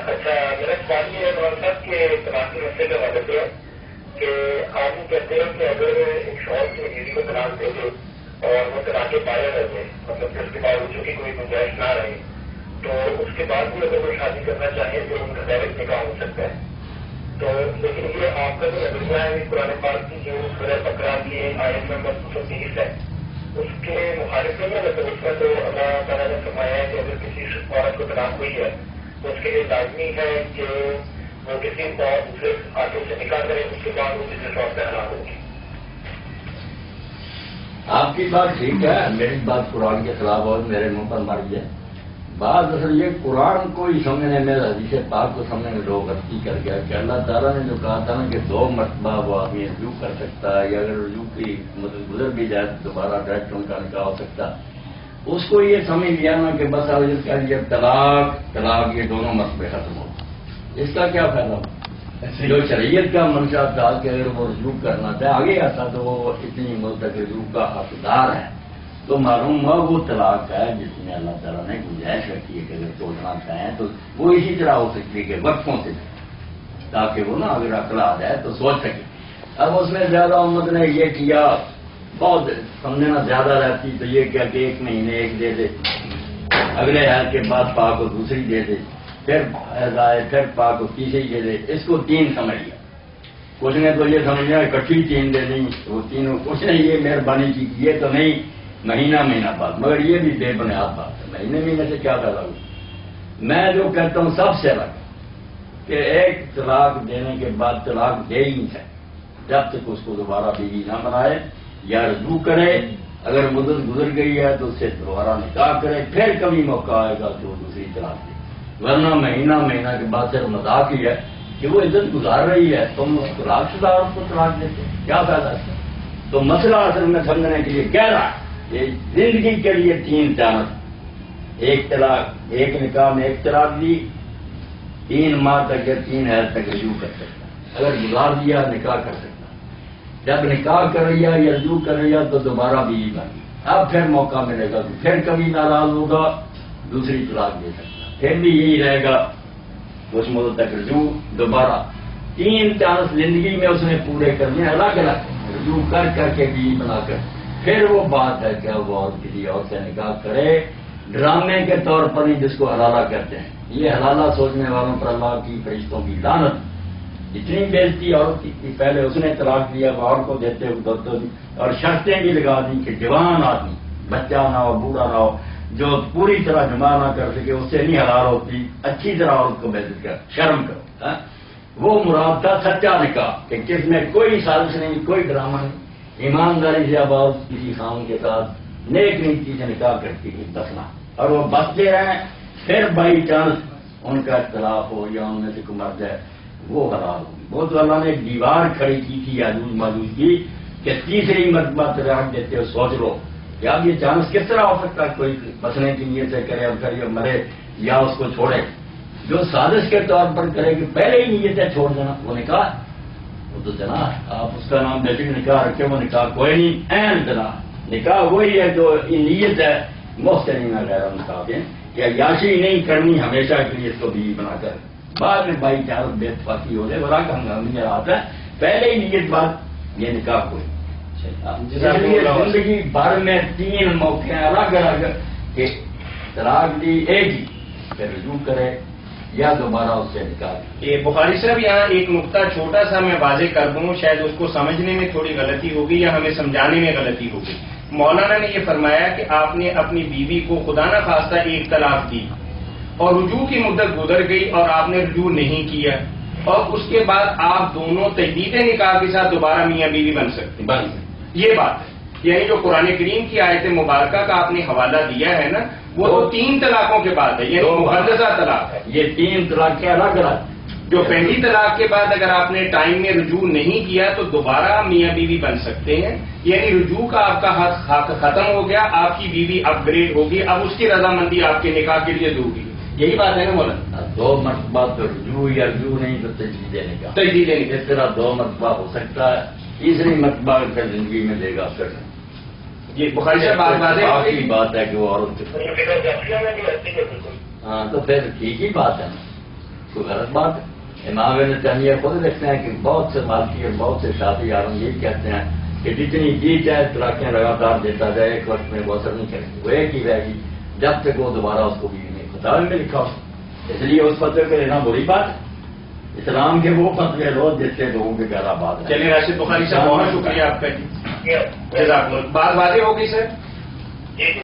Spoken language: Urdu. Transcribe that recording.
اچھا، میرا سوال یہ ہے مولانا صاحب کہ طلاق کے مسئلے کے حوالے سے ہے کہ آپ کہتے ہیں کہ اگر ایک شوہر کی بیوی کو طلاق دے دے اور وہ طلاق کے پایا رہ جائے، مطلب کہ اس کے باوجود کی کوئی گنجائش نہ رہے، تو اس کے بعد بھی اگر وہ شادی کرنا چاہے تو ان کا ڈائریکٹ نکاح ہو سکتا ہے. تو لیکن یہ آپ کا جو نظریہ ہے قرآن پاک کی جو سورہ بقرہ کی آیت نمبر 230 ہے اس کے مخالف نہیں ہے. مطلب اس کا تو اللہ تعالیٰ نے فرمایا ہے کہ اگر کسی عورت کو طلاق ہوئی ہے تو اس کے لیے لازمی ہے کہ وہ کسی اور دوسرے آدمی سے نکاح کرے، اس کے بعد وہ کسی شوق سے حلال ہوگی. آپ کی بات ٹھیک ہے، میری بات قرآن کے خلاف اور میرے منہ پر ماری ہے. بات اصل یہ قرآن کو ہی سمجھنے میں، حدیث پاک کو سمجھنے میں لوگ غلطی کر گیا کہ اللہ تعالیٰ نے جو کہا تھا نا کہ 2 مرتبہ وہ آدمی رجوع کر سکتا ہے، یا اگر رجوع کی مدت گزر بھی جائے تو دوبارہ ڈائریکٹ ان کا نکاح ہو سکتا. اس کو یہ سمجھ لیا نا کہ بس اب اس کا یہ طلاق یہ دونوں مرتبے ختم ہو. اس کا کیا فائدہ ہو؟ جو شریعت کا منشا تھا کہ اگر وہ رجوع کرنا چاہے آگے آتا تو وہ اتنی مدت تک رجوع کا حقدار ہے، تو معلوم ہوا وہ طلاق ہے جس میں اللہ تعالیٰ نے گنجائش رکھی ہے کہ اگر توڑنا چاہیں تو وہ اسی طرح ہو سکتی ہے کہ وقفوں سے، تاکہ وہ نا اگر عقل آ جائے تو سوچ سکے. اب اس میں زیادہ امت نے یہ کیا، بہت سمجھنا زیادہ رہتی تو یہ کیا کہ 1 مہینے ایک دے دے، اگلے حیض کے بعد پاک کو دوسری دے دے، پھر حیض آئے پھر پاک کو تیسری دے دے. اس کو 3 سمجھ لیا. کچھ نے تو یہ سمجھ لیا اکٹھی 3 دے دیں، وہ تینوں کچھ نے یہ مہربانی کی یہ تو نہیں مہینہ بعد، مگر یہ بھی بے بنیاد بات ہے. مہینے سے کیا پیدا ہو. میں جو کہتا ہوں سب سے الگ کہ ایک طلاق دینے کے بعد طلاق دے ہی نہیں سکتے جب تک اس کو دوبارہ بیوی نہ بنائے یا رجوع کرے. اگر مدت گزر گئی ہے تو اس سے دوبارہ نکاح کرے، پھر کبھی موقع آئے گا تو دوسری طلاق دے. ورنہ مہینہ کے بعد صرف مذاق ہی ہے کہ وہ عزت گزار رہی ہے، تم اس طلاق شدہ عورت کو طلاق دیتے کیا فائدہ ہے. تو مسئلہ اصل میں سمجھنے کے لیے گہرا ہے. یہ زندگی کے لیے 3 چانس، ایک طلاق، ایک نکاح میں 1 طلاق دی، 3 ماہ تک یا 3 حیض تک رجوع کر سکتا. اگر گزار دیا نکاح کر سکتا. جب نکاح کر رہی ہے یا رجوع کر رہی ہے تو دوبارہ بیوی بن گئی. اب پھر موقع ملے گا تو پھر کبھی ناراض ہوگا دوسری طلاق دے سکتا. پھر بھی یہی رہے گا اس مدت تک رجوع دوبارہ. 3 چانس زندگی میں اس نے پورے کرنے، الگ رجوع کر کے بیوی بنا کر. پھر وہ بات ہے کہ وہ اور کسی اور سے نکاح کرے، ڈرامے کے طور پر ہی جس کو حلالہ کہتے ہیں. یہ حلالہ سوچنے والوں پر اللہ کی فرشتوں کی لعنت. اتنی بےزتی عورت کی تھی، پہلے اس نے طلاق دیا اور کو دیتے ہوئے اور شرطیں بھی لگا دی کہ جوان آدمی، بچہ نہ ہو، بوڑھا نہ ہو، جو پوری طرح جمع نہ کر سکے اس سے نہیں حلال ہوتی. اچھی طرح عورت کو بےزت کر، شرم کرو. وہ مراد تھا سچا نکاح کہ جس میں کوئی سازش نہیں، کوئی ڈرامہ نہیں، ایمانداری سے آواز کسی خان کے ساتھ نیک نیتی سے نکاح کرتی تھی بسنا، اور وہ بستے رہیں. پھر بائی چانس ان کا اختلاف ہو یا ان میں سے کوئی مر جائے وہ حلال ہوگی. وہ تو اللہ نے ایک دیوار کھڑی کی تھی یاجوج ماجوج کی کہ 3 مرتبہ طلاق دیتے ہو. سوچ لو کہ اب یہ چانس کس طرح ہو سکتا ہے کوئی بسنے کی نیت سے کرے اور پھر یہ مرے یا اس کو چھوڑے. جو سازش کے طور پر کرے کہ پہلے ہی نیتیں چھوڑ دینا، وہ نکاح وہ تو جنا ہے. آپ اس کا نام بیٹے نکاح رکھے، وہ نکاح کوئی نہیں، عین جنا. نکاح وہی ہے جو نیت ہے محسنین غیر مسافر کہ عیاشی نہیں کرنی ہمیشہ کے لیے اس کو بیوی بنا کر. بعد میں بائی چانس بے اتفاقی ہو جائے بڑا ہنگامی رات ہے، پہلے ہی نیت بات یہ نکاح کوئی. زندگی بھر میں 3 موقع الگ کہ طلاق دی ایک ہی، پھر رجوع کرے یا دوبارہ اس سے نکال. بخاری صاحب یہاں ایک نقطہ چھوٹا سا میں واضح کر دوں، شاید اس کو سمجھنے میں تھوڑی غلطی ہوگی یا ہمیں سمجھانے میں غلطی ہوگی. مولانا نے یہ فرمایا کہ آپ نے اپنی بیوی کو خدا نہ خواستہ 1 طلاق دی اور رجوع کی مدت گزر گئی اور آپ نے رجوع نہیں کیا، اور اس کے بعد آپ دونوں تجدید نکاح کے ساتھ دوبارہ میاں بیوی بن سکتے ہیں. یہ بات ہے، یعنی جو قرآن کریم کی آیت مبارکہ کا آپ نے حوالہ دیا ہے نا، وہ تو 3 طلاقوں کے بعد ہے، یعنی مقدسہ طلاق ہے. یہ 3 طلاق کے الگ الگ. جو پہلی طلاق کے بعد اگر آپ نے ٹائم میں رجوع نہیں کیا تو دوبارہ میاں بیوی بن سکتے ہیں، یعنی رجوع کا آپ کا حق ختم ہو گیا، آپ کی بیوی اپ گریڈ ہوگی، اب اس کی رضامندی آپ کے نکاح کے لیے ضروری ہے. یہی بات ہے نا مولانا. 2 مرتبہ تو رجوع یا رجوع نہیں تو تجدید نکاح. تجدید نکاح اس طرح 2 مرتبہ ہو سکتا ہے. تیسری مرتبہ پھر زندگی میں دے گا پھر. یہ بخاری سے بات ہے کہ وہ عورت ہاں تو پھر ٹھیک ہی بات ہے نا. کوئی غلط بات ہے؟ امام ابن تیمیہ خود لکھتے ہیں کہ بہت سے مالکی اور بہت سے شافعی عالم یہی کہتے ہیں کہ جتنی جی چاہے تلاقیاں لگاتار دیتا جائے ایک وقت میں وہ اثر نہیں کرے گی، وہ ایک ہی رہے گی جب تک وہ دوبارہ اس کو بیوی نہیں فتاوی میں لکھا ہو۔ اس لیے اس فتوے کو لینا بری بات ہے۔ اسلام کے وہ فتوے لو جس سے لوگوں کے گھر آباد ہیں۔ چلیے راشد بخاری صاحب بہت شکریہ آپ کا جی، یہ جزاک اللہ، بات واضح ہو گئی سر؟ جی